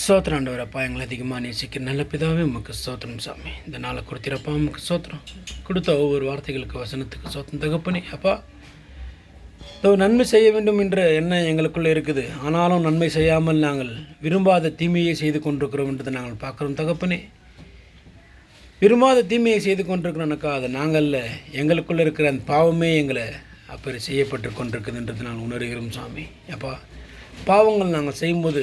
சோத்திரம் ஆண்டவரப்பா, எங்களை அதிகமாக நேசிக்கிற நல்ல பிதாவே உமக்கு சோத்திரம் சாமி. இந்த நாளை கொடுத்திரப்பா, உமக்கு சோத்திரம். கொடுத்த ஒவ்வொரு வார்த்தைகளுக்கு வசனத்துக்கு சோத்திரம் தகப்பனே. அப்பா, நன்மை செய்ய வேண்டும் என்ற எண்ணம் எங்களுக்குள்ளே இருக்குது. ஆனாலும் நன்மை செய்யாமல் நாங்கள் விரும்பாத தீமையை செய்து கொண்டிருக்கிறோம் என்றதை நாங்கள் பார்க்குறோம் தகப்பனே. விரும்பாத தீமையை செய்து கொண்டிருக்கிறோம்னாக்கா அது நாங்கள் எங்களுக்குள்ளே இருக்கிற அந்த பாவமே எங்களை அப்படி செய்யப்பட்டு கொண்டிருக்குதுன்றது நாங்கள் உணர்கிறோம் சாமி. அப்பா, பாவங்கள் நாங்கள் செய்யும்போது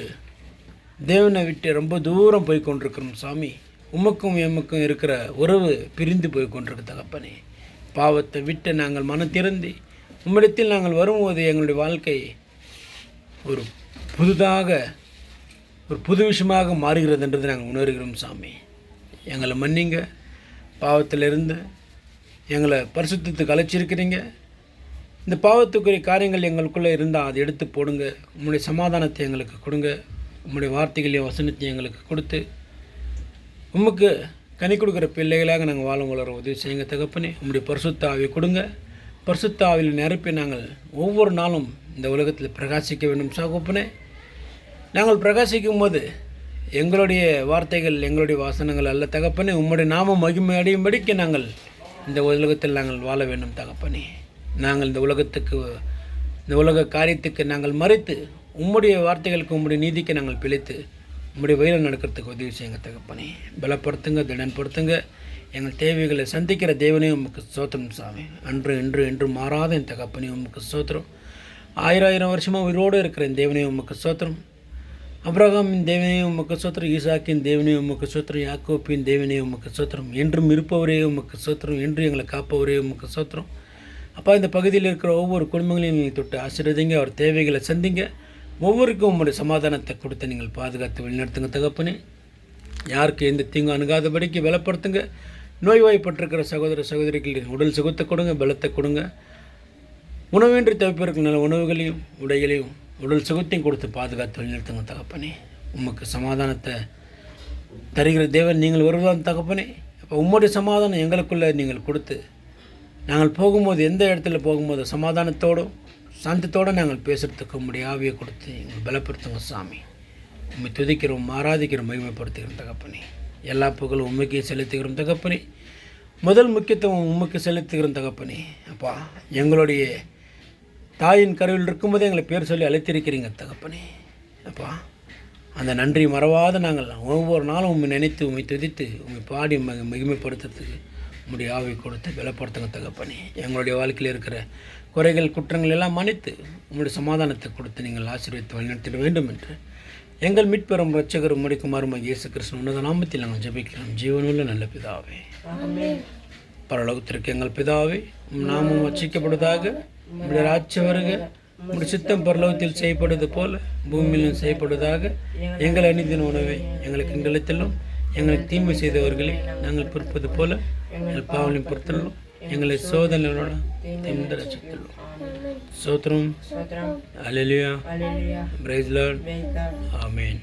தேவனை விட்டு ரொம்ப தூரம் போய் கொண்டிருக்கிறோம் சாமி. உமக்கும் எமக்கும் இருக்கிற உறவு பிரிந்து போய் கொண்டிருக்கு தகப்பனே. பாவத்தை விட்டு நாங்கள் மனம் திறந்து உம்மிடத்தில் நாங்கள் வரும்போது எங்களுடைய வாழ்க்கை ஒரு புது விஷயமாக மாறுகிறதுன்றது நாங்கள் உணர்கிறோம் சாமி. எங்களை மன்னிங்க. பாவத்திலிருந்து எங்களை பரிசுத்தத்துக்கு அழைச்சிருக்கிறீங்க. இந்த பாவத்துக்குரிய காரியங்கள் எங்களுக்குள்ளே இருந்தால் அதை எடுத்து போடுங்க. உங்களுடைய சமாதானத்தை எங்களுக்கு கொடுங்க. உம்முடைய வார்த்தைகளையும் வசனத்தையும் எங்களுக்கு கொடுத்து உமக்கு கனி கொடுக்குற பிள்ளைகளாக நாங்கள் வாழ வளர உதவி செய்யுங்க தகப்பனே. உம்முடைய பரிசுத்த ஆவியை கொடுங்க. பரிசுத்த ஆவியில் நிரப்பி நாங்கள் ஒவ்வொரு நாளும் இந்த உலகத்தில் பிரகாசிக்க வேண்டும் தகப்பனே. நாங்கள் பிரகாசிக்கும் போது எங்களுடைய வார்த்தைகள் எங்களுடைய வாசனங்கள் அல்ல தகப்பனே, உம்முடைய நாமம் மகிமை அடையும்படிக்கு நாங்கள் இந்த உலகத்தில் நாங்கள் வாழ வேண்டும் தகப்பனே. நாங்கள் இந்த உலக காரியத்துக்கு நாங்கள் மறைத்து உம்முடைய வார்த்தைகளுக்கு உம்முடைய நீதிக்கு நாங்கள் பிழைத்து உம்முடைய வழியில் நடக்கிறதுக்கு உதவி செய்யுங்க தகப்பனே. பலப்படுத்துங்க, திடன்படுத்துங்க. எங்கள் தேவைகளை சந்திக்கிற தேவனையும் உமக்கு சோத்திரம் சாமி. அன்று இன்று என்று மாறாத என் தகப்பனையும் உமக்கு சோத்திரம். ஆயிரம் வருஷமாக உயிரோடு இருக்கிற என் தேவனையும் உமக்கு சோத்திரம். அப்ரஹாமின் தேவனையும் உமக்கு சோத்திரம். ஈசாக்கின் தேவனையும் உமக்கு சோத்திரம். யாக்கோப்பின் தேவனையும் உமக்கு சோத்திரம். என்றும் இருப்பவரே உமக்கு சோத்திரம். என்று எங்களை காப்பவரே உமக்கு சோத்திரம். அப்பா, இந்த பகுதியில் இருக்கிற ஒவ்வொரு குடும்பங்களையும் நீங்கள் தொட்டு ஆசீர்வதிங்க. அவர் தேவைகளை சந்திங்க. ஒவ்வொருக்கும் உங்களுடைய சமாதானத்தை கொடுத்து நீங்கள் பாதுகாத்து வழிநடத்துங்க தகப்பனே. யாருக்கு எந்த தீங்கும் அணுகாதபடிக்கு பலப்படுத்துங்க. நோய்வாய்ப்பட்டிருக்கிற சகோதர சகோதரிகள் உடல் சுகத்தை கொடுங்க, பலத்தை கொடுங்க. உணவின்றி தவிப்பிருக்கிற நல்ல உணவுகளையும் உடைகளையும் உடல் சுகத்தையும் கொடுத்து பாதுகாத்து வழிநடத்துங்க தகப்பனே. உமக்கு சமாதானத்தை தருகிற தேவன் நீங்கள் வருவதான் தகப்பனே. அப்போ உம்முடைய சமாதானம் எங்களுக்குள்ளே நீங்கள் கொடுத்து நாங்கள் போகும்போது எந்த இடத்துல போகும்போது சமாதானத்தோடும் சாந்தத்தோடு நாங்கள் பேசுகிறதுக்கு உம்முடைய ஆவியை கொடுத்து எங்கள் பலப்படுத்துங்க சாமி. உண்மை துதிக்கிறோம், ஆராதிக்கிறோம், மகிமைப்படுத்துகிறோம் தகப்பனே. எல்லா புகழும் உண்மைக்கு செலுத்துகிறோம் தகப்பனே. முதல் முக்கியத்துவம் உண்மைக்கு செலுத்துகிறோம் தகப்பனே. அப்பா, எங்களுடைய தாயின் கருவில் இருக்கும்போது எங்களை பேர் சொல்லி அழைத்திருக்கிறீங்க தகப்பனே. அப்பா, அந்த நன்றி மறவாத நாங்கள் ஒவ்வொரு நாளும் உண்மை நினைத்து உண்மை துதித்து உண்மை பாடி மகிமைப்படுத்துறதுக்கு உம்முடைய ஆவி கொடுத்து பலப்படுத்துங்க தகப்பனே. எங்களுடைய வாழ்க்கையில் இருக்கிற குறைகள் குற்றங்கள் எல்லாம் மன்னித்து உம்முடைய சமாதானத்தை கொடுத்து நீங்கள் ஆசீர்வதித்து வழிநடத்திட வேண்டும் என்று எங்கள் மீட்பெறும் இரட்சகர் உம்முடைய குமாரமாக இயேசு கிறிஸ்து உன்னத நாமத்தில் நாங்கள் ஜெபிக்கிறோம். ஜீவனுள்ள நல்ல பிதாவே. பரலோகத்திற்கு எங்கள் பிதாவே, நாமும் வச்சிக்கப்படுவதாக. உம்முடைய ராஜ்யம் வருக. உம்முடைய சித்தம் பரலோகத்தில் செய்யப்படுவது போல பூமியிலும் செய்யப்படுவதாக. எங்கள் அநீதியின் உணவை எங்களுக்கு எங்களிடத்திலும் எங்களுக்கு தீமை செய்தவர்களை நாங்கள் பொறுப்பது போல எங்கள் பாவலையும் பொறுத்தலும் எங்களை சோதனையோட தீர்ந்த ரட்சித்துள்ளோம். சோத்திரம். அல்லேலூயா. Praise the lord. ஆமென்.